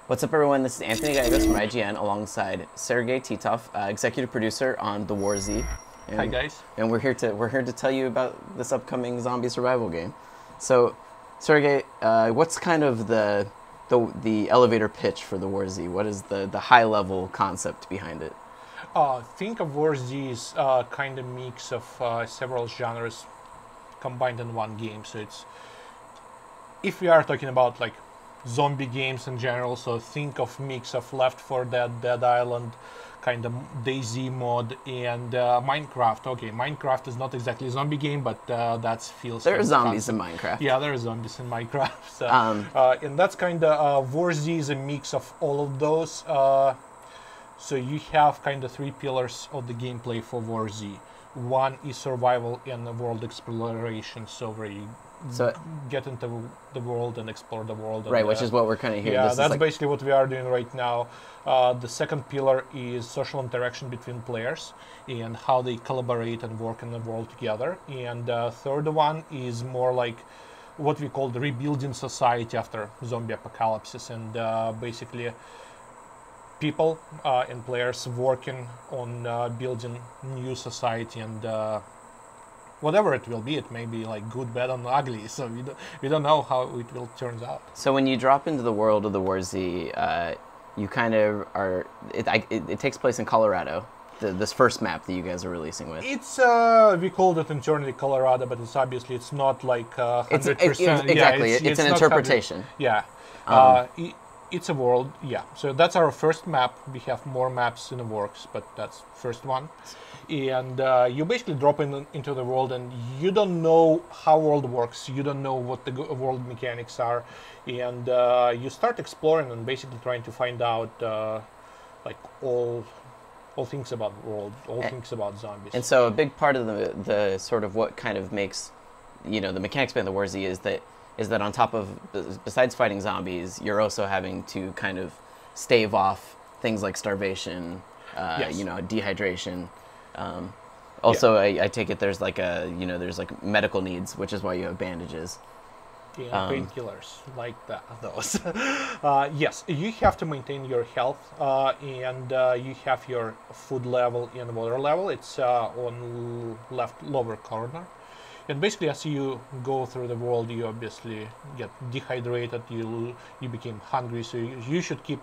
What's up, everyone? This is Anthony Gallegos from IGN alongside Sergey Titov, executive producer on The War Z. And, Hi guys. And we're here to tell you about this upcoming zombie survival game. So, Sergey, what's kind of the elevator pitch for The War Z? What is the high level concept behind it? Think of War Z as kind of mix of several genres combined in one game. So it's, if we are talking about like zombie games in general, so think of mix of Left 4 Dead, Dead Island, kind of DayZ mod, and Minecraft. Okay, Minecraft is not exactly a zombie game, but that feels... There are zombies in Minecraft. Yeah, there are zombies in Minecraft. So, and that's kind of... War Z is a mix of all of those. So you have kind of three pillars of the gameplay for War Z. One is survival and world exploration, so where you get into the world and explore the world. Right, which is what we're kind of hearing. Yeah, that's basically what we are doing right now. The second pillar is social interaction between players and how they collaborate and work in the world together. And the third one is more like what we call the rebuilding society after zombie apocalypse. And basically people and players working on building new society, and whatever it will be, it may be like good, bad, and ugly. So we don't know how it will turn out. So when you drop into the world of the War Z, you kind of are. It takes place in Colorado. This first map that you guys are releasing with. It's we called it internally Colorado, but it's not like 100%. Exactly, it's an interpretation. Yeah. It's a world, yeah. So that's our first map. We have more maps in the works, but that's first one. And you basically drop into the world, and you don't know how world works. You don't know what the world mechanics are, and you start exploring and basically trying to find out like all things about the world, all things about zombies. And so a big part of the sort of what kind of makes, you know, the mechanics behind the War Z is that on top of, besides fighting zombies, you're also having to kind of stave off things like starvation, yes. you know, dehydration. Also, yeah. I take it there's like there's like medical needs, which is why you have bandages. Yeah, painkillers like those. Yes, you have to maintain your health, and you have your food level and water level. It's on left lower corner. And basically, as you go through the world, you obviously get dehydrated. You become hungry, so you should keep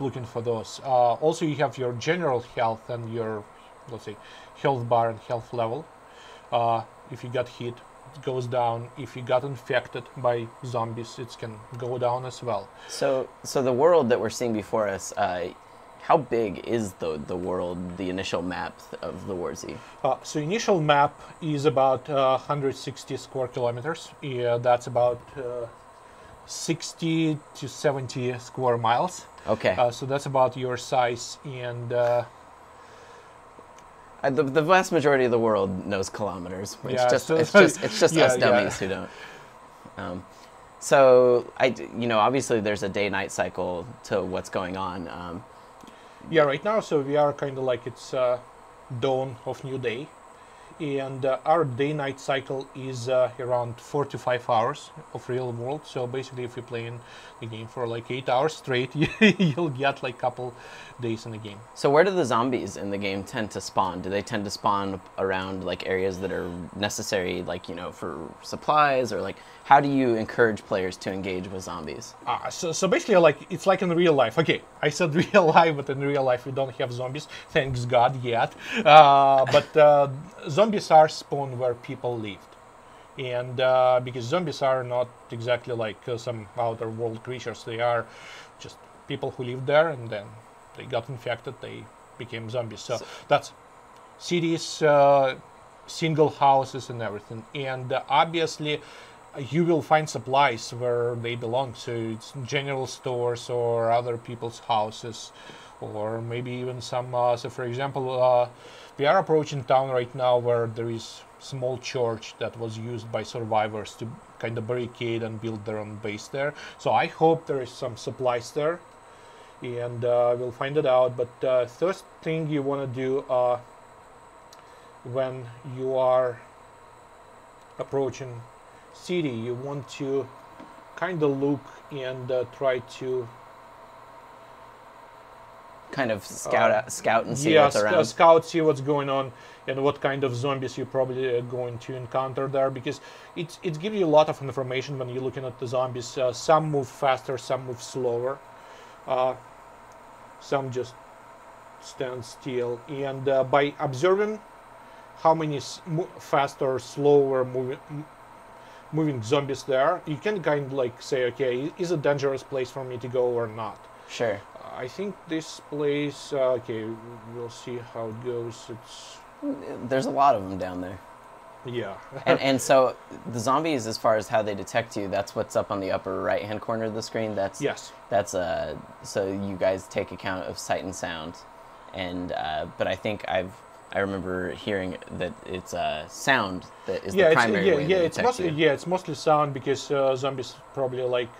looking for those. Also, you have your general health and your, let's say, health bar and health level. If you got hit, it goes down. If you got infected by zombies, it can go down as well. So the world that we're seeing before us, how big is the world, the initial map of the War Z? So initial map is about 160 square kilometers. Yeah, that's about 60 to 70 square miles. Okay. So that's about your size, and the vast majority of the world knows kilometers. It's yeah, just yeah, us dummies who don't. So obviously there's a day-night cycle to what's going on. Yeah, right now, so we are kind of like it's dawn of new day, and our day-night cycle is around 4 to 5 hours of real world. So basically, if you're playing the game for like 8 hours straight, you'll get like a couple days in the game. So where do the zombies in the game tend to spawn? Do they tend to spawn around like areas that are necessary, like, you know, for supplies, or like how do you encourage players to engage with zombies? So basically, like it's like in real life. Okay, I said real life, but in real life we don't have zombies, thanks God, yet. But zombies are spawned where people lived, and because zombies are not exactly like some outer world creatures, they are just people who lived there, and then they got infected, they became zombies. So that's cities, single houses, and everything. And obviously, you will find supplies where they belong. So it's general stores or other people's houses, or maybe even some. So for example, we are approaching town right now where there is small church that was used by survivors to kind of barricade and build their own base there. So I hope there is some supplies there, and we'll find it out. But first thing you want to do when you are approaching city, you want to kind of look and try to kind of scout and see what's around. Scout, see what's going on, and what kind of zombies you're probably going to encounter there, because it gives you a lot of information when you're looking at the zombies. Some move faster, some move slower, some just stand still, and by observing how many faster or slower moving zombies there, you can kind of like say, okay, is it a dangerous place for me to go or not? Sure. I think this place, okay, we'll see how it goes. There's a lot of them down there. Yeah. and so the zombies, as far as how they detect you, that's what's up on the upper right-hand corner of the screen. Yes. So you guys take account of sight and sound, and but I think I remember hearing that it's sound that is the primary way to detect you. It's mostly sound, because zombies probably like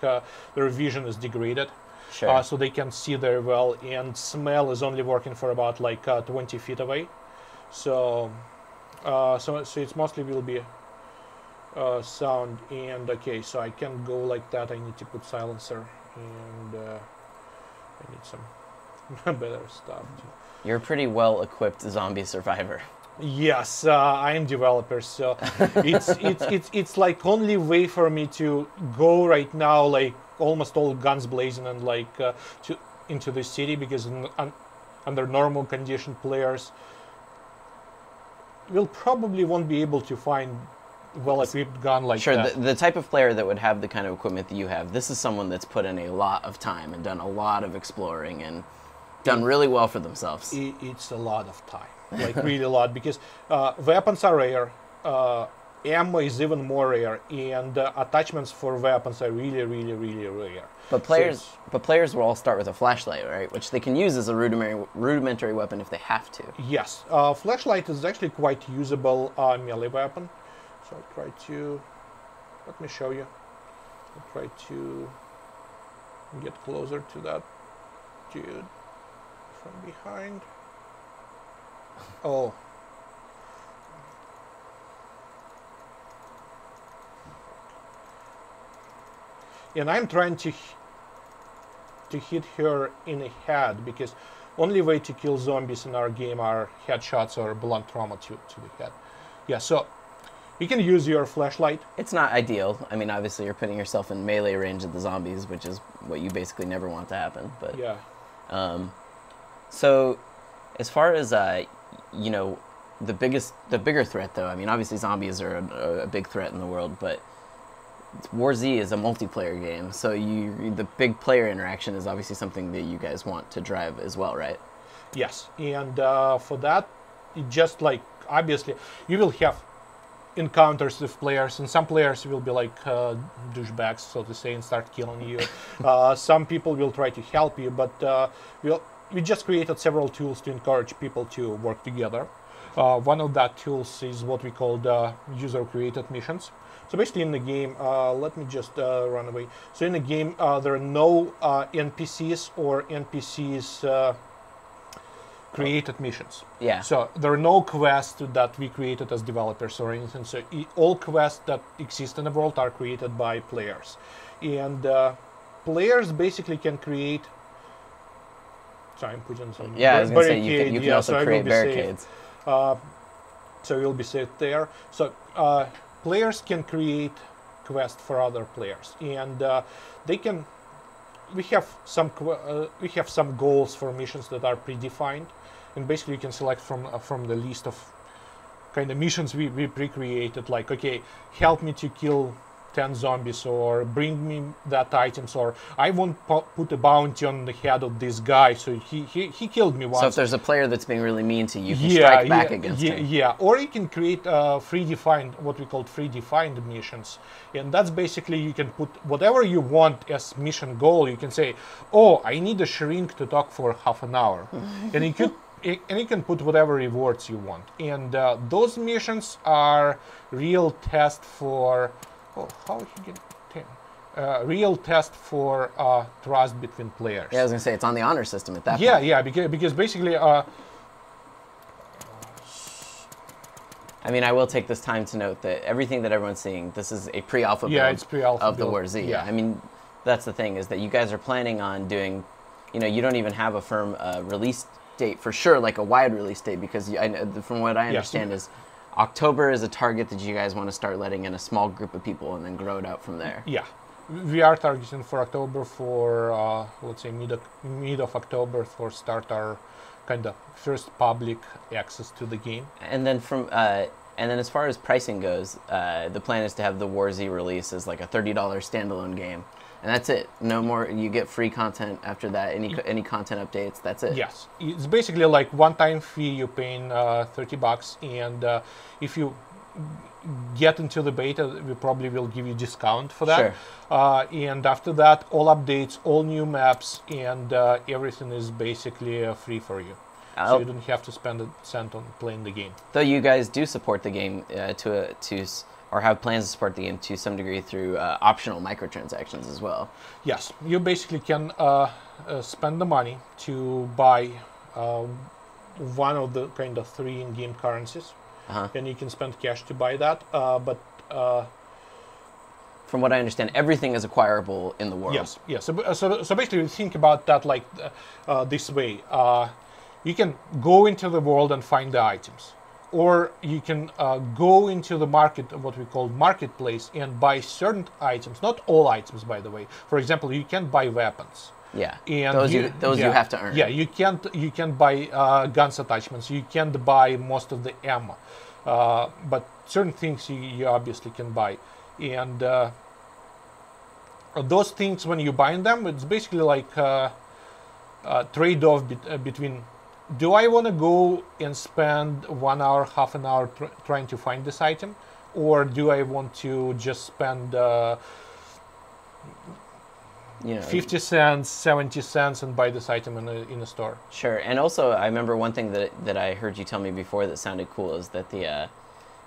their vision is degraded. Sure. So they can see very well, and smell is only working for about like 20 feet away. So it's mostly will be sound. And okay, so I can go like that. I need to put silencer, and I need some better stuff. You're a pretty well-equipped zombie survivor. Yes, I am developer, so it's like only way for me to go right now, like almost all guns blazing and like into the city, because under normal condition players will probably won't be able to find well-equipped gun like that. Sure, the type of player that would have the kind of equipment that you have, this is someone that's put in a lot of time and done a lot of exploring and done really well for themselves. It's a lot of time, like really a lot, because weapons are rare, ammo is even more rare, and attachments for weapons are really, really, really rare. But players will all start with a flashlight, right? Which they can use as a rudimentary weapon if they have to. Yes, flashlight is actually quite usable melee weapon. So I'll try to, let me show you. I'll try to get closer to that dude from behind. Oh. And I'm trying to hit her in the head, because only way to kill zombies in our game are headshots or blunt trauma to the head. Yeah, so you can use your flashlight. It's not ideal. I mean, obviously you're putting yourself in melee range of the zombies, which is what you basically never want to happen. But yeah. So, as far as you know, the bigger threat, though. I mean, obviously zombies are a big threat in the world, but War Z is a multiplayer game, so the big player interaction is obviously something that you guys want to drive as well, right? Yes, and for that, it just like obviously you will have encounters with players, and some players will be like douchebags, so to say, and start killing you. Some people will try to help you, but we just created several tools to encourage people to work together. One of that tools is what we call user-created missions. So basically in the game, let me just run away. So in the game, there are no NPCs or NPCs created missions. Yeah. So there are no quests that we created as developers or anything. So all quests that exist in the world are created by players. And players basically can create... Sorry, I'm putting some I was going to say, you can also create barricades. So you'll be safe there. So players can create quests for other players, and they can. We have some goals for missions that are predefined, and basically you can select from the list of kind of missions we pre-created. Like, okay, help me to kill 10 zombies, or bring me that items, or I won't put a bounty on the head of this guy, so he killed me once. So if there's a player that's being really mean to you, you can strike back against him. Yeah, or you can create what we call free-defined missions, and that's basically you can put whatever you want as mission goal. You can say, oh, I need a shrink to talk for half an hour, and you can put whatever rewards you want, and those missions are real test for. Oh, how he get 10? Real test for trust between players. Yeah, I was gonna say it's on the honor system at that point. Yeah, because basically. I mean, I will take this time to note that everything that everyone's seeing, this is a pre-alpha build it's pre-alpha of the build. War Z. Yeah. I mean, that's the thing, is that you guys are planning on doing you don't even have a firm release date for sure, like a wide release date, because from what I understand is October is a target that you guys want to start letting in a small group of people and then grow it out from there. Yeah, we are targeting for October, for let's say mid of October, for start our kind of first public access to the game. And then as far as pricing goes, the plan is to have the War Z release as like a $30 standalone game. And that's it. No more. You get free content after that. Any content updates. That's it. Yes, it's basically like one-time fee. You're paying $30, and if you get into the beta, we probably will give you discount for that. Sure. And after that, all updates, all new maps, and everything is basically free for you. So you don't have to spend a cent on playing the game. Though you guys do support the game or have plans to support the game to some degree through optional microtransactions as well. Yes, you basically can spend the money to buy one of the kind of 3 in-game currencies, and you can spend cash to buy that. But from what I understand, everything is acquirable in the world. Yes, yes. So basically, think about that like this way. You can go into the world and find the items. Or you can go into the market, what we call marketplace, and buy certain items. Not all items, by the way. For example, you can buy weapons. Yeah, and those you have to earn. Yeah, you can't buy guns attachments. You can't buy most of the ammo, but certain things you obviously can buy. And those things, when you buy them, it's basically like a trade-off between. Do I want to go and spend 1 hour, half an hour trying to find this item, or do I want to just spend 50 cents, 70 cents and buy this item in a store? Sure. And also, I remember one thing that I heard you tell me before that sounded cool is that the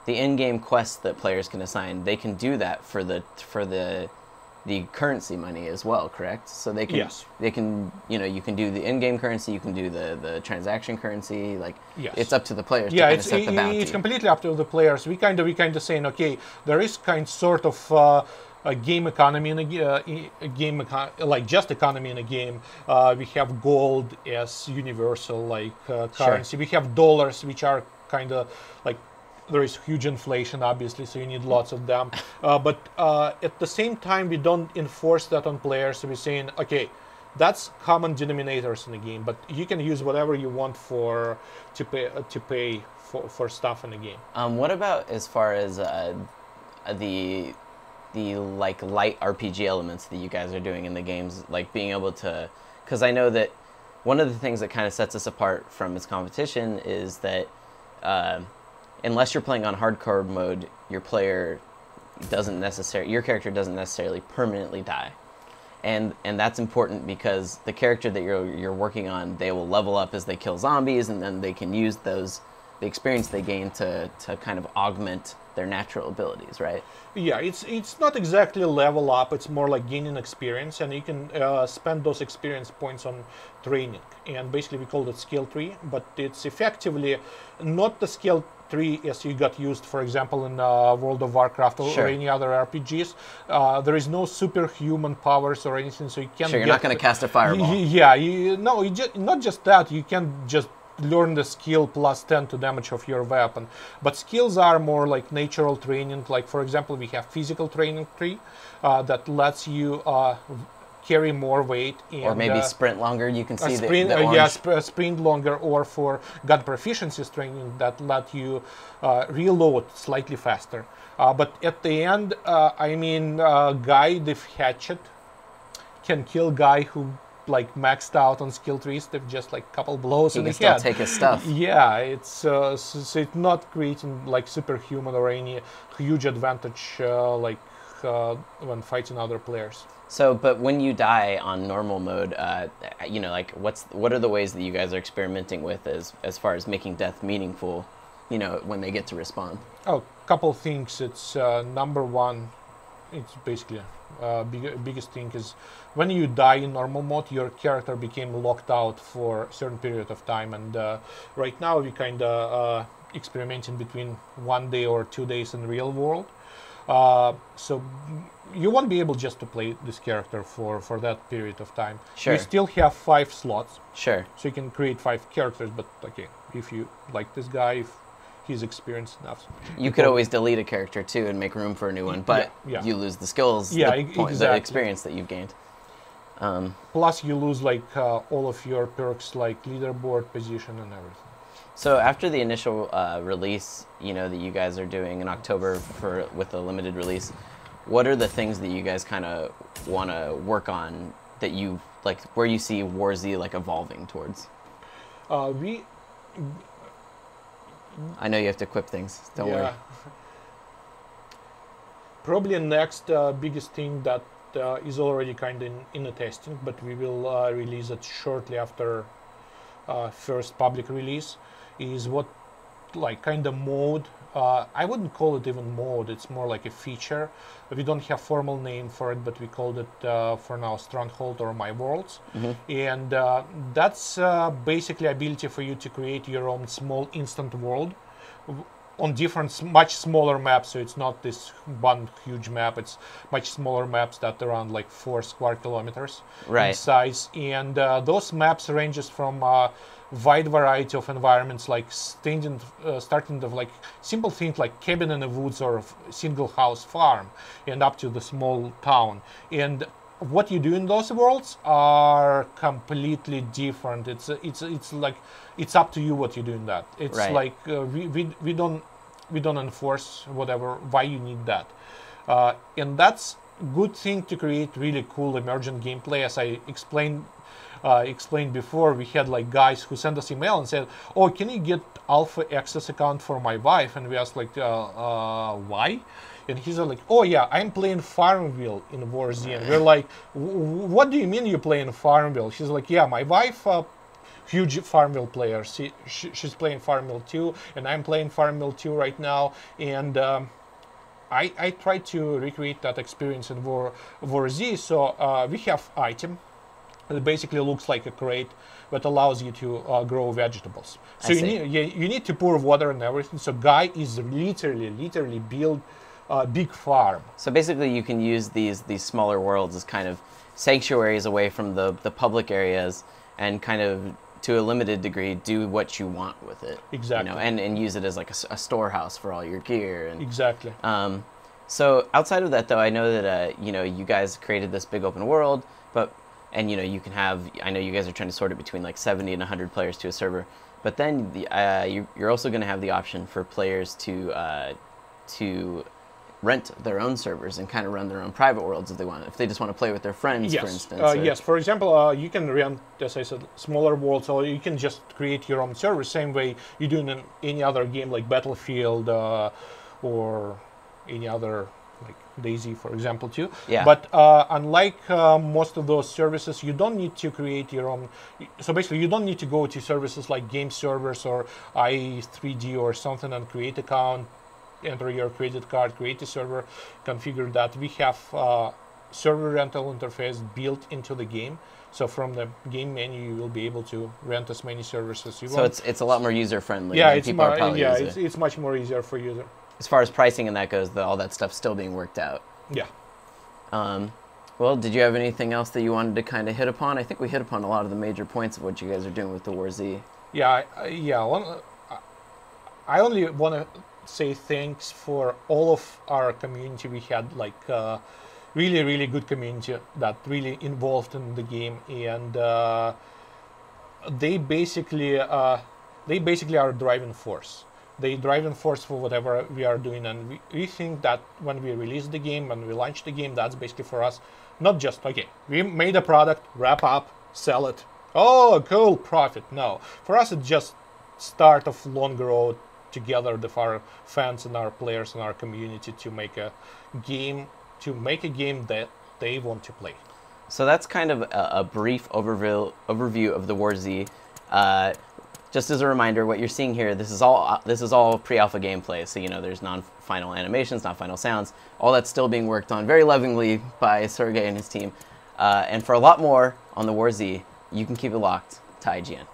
in-game quests that players can assign, they can do that for the currency money as well, correct? So they can, yes. They can, you can do the in-game currency, you can do the transaction currency. Like, yes. It's up to the players to kind of set the bounty. It's completely up to the players. We kind of saying, okay, there is sort of a game economy in a game, like just economy in a game. We have gold as universal currency. Sure. We have dollars, which are kind of like. There is huge inflation, obviously, so you need lots of them. But at the same time, we don't enforce that on players. So we're saying, okay, that's common denominators in the game, but you can use whatever you want to pay for stuff in the game. What about as far as the like light RPG elements that you guys are doing in the games, like being able to? Because I know that one of the things that kind of sets us apart from its competition is that. Unless you're playing on hardcore mode, your character doesn't necessarily permanently die, and that's important because the character that you're working on, they will level up as they kill zombies, and then they can use the experience they gain to kind of augment their natural abilities, right? Yeah, it's not exactly level up. It's more like gaining experience, and you can spend those experience points on training. And basically, we call it skill tree, but it's effectively not the skill tree as you got used, for example, in World of Warcraft or, sure. or any other RPGs. There is no superhuman powers or anything, so you can't. Sure, you're not going to cast a fireball. Yeah, not just that. You can just learn the skill plus 10 to damage of your weapon, but skills are more like natural training. Like, for example, we have physical training tree that lets you carry more weight, and, or maybe sprint longer. You can see the orange. Sprint longer, or for gun proficiency training that let you reload slightly faster. But at the end, guy with hatchet can kill guy who like maxed out on skill trees. They've just like couple blows in the head. He can still take his stuff. Yeah, it's it's not creating like superhuman or any huge advantage when fighting other players. So, but when you die on normal mode, like what are the ways that you guys are experimenting with as far as making death meaningful, when they get to respawn? Oh, couple things. It's number one. It's basically biggest thing is when you die in normal mode, your character became locked out for a certain period of time, and right now we kind of experimenting between 1 day or 2 days in real world. So you won't be able just to play this character for that period of time. Sure. You still have 5 slots. Sure. So you can create 5 characters, but okay, if you like this guy, if he's experienced enough. You could always delete a character too and make room for a new one, but yeah. you lose the skills, Yeah, the experience that you've gained. Plus you lose like all of your perks like leaderboard, position, and everything. So after the initial release, that you guys are doing in October with a limited release, what are the things that you guys kind of want to work on that you like, where you see War Z like evolving towards? I know you have to equip things. Don't worry. Probably next biggest thing that is already kind of in the testing, but we will release it shortly after first public release, is what like kind of mode. I wouldn't call it even mode, it's more like a feature. We don't have formal name for it, but we called it for now Stronghold or My Worlds. And that's basically ability for you to create your own small instant world on different, much smaller maps. So it's not this one huge map, it's much smaller maps that are around like 4 square kilometers in size. And those maps ranges from wide variety of environments, like starting of like simple things like cabin in the woods or single house farm, and up to the small town. And what you do in those worlds are completely different. It's like it's up to you what you do in that. It's like we don't enforce whatever why you need that, and that's good thing to create really cool emergent gameplay. As I explained before, we had like guys who sent us email and said, "Oh, can you get alpha access account for my wife?" And we asked like, "Why?" And he said like, "Oh yeah, I'm playing Farmville in War Z." And we're like, "What do you mean you're playing Farmville?" She's like, "Yeah, my wife, huge Farmville player. She's playing Farmville 2, and I'm playing Farmville 2 right now." And I try to recreate that experience in War Z. So we have item. It basically looks like a crate, but allows you to grow vegetables. So you need to pour water and everything. So guy is literally build a big farm. So basically, you can use these smaller worlds as kind of sanctuaries away from the public areas, and kind of to a limited degree do what you want with it. Exactly. And use it as like a storehouse for all your gear. And, exactly. So outside of that, though, I know that you guys created this big open world, and you can have, I know you guys are trying to sort it between like 70 and 100 players to a server, but then you're also going to have the option for players to rent their own servers and kind of run their own private worlds if they want, if they just want to play with their friends, for instance. Yes, for example, you can rent, as I said, smaller worlds, or you can just create your own server, same way you do in any other game like Battlefield or any other, like DayZ, for example, too. Yeah. But unlike most of those services, you don't need to create your own. So basically, you don't need to go to services like game servers or i3D or something and create an account, enter your credit card, create a server, configure that. We have server rental interface built into the game. So from the game menu, you will be able to rent as many servers as you want. So it's a lot more user friendly. Yeah, it's much more easier for user. As far as pricing and that goes, all that stuff's still being worked out. Yeah. Well, did you have anything else that you wanted to kind of hit upon? I think we hit upon a lot of the major points of what you guys are doing with the War Z. Yeah, I only want to say thanks for all of our community. We had like really good community that really involved in the game, and they basically are a driving force. They driving force for whatever we are doing, and we think that when we release the game, when we launch the game, that's basically for us not just okay, we made a product, wrap up, sell it, oh cool, profit. No, for us it's just start of long road together with our fans and our players and our community to make a game that they want to play. So that's kind of a brief overview of the War Z. Just as a reminder, what you're seeing here, this is all pre-alpha gameplay. So there's non-final animations, non-final sounds. All that's still being worked on very lovingly by Sergey and his team. And for a lot more on the War Z, you can keep it locked to IGN.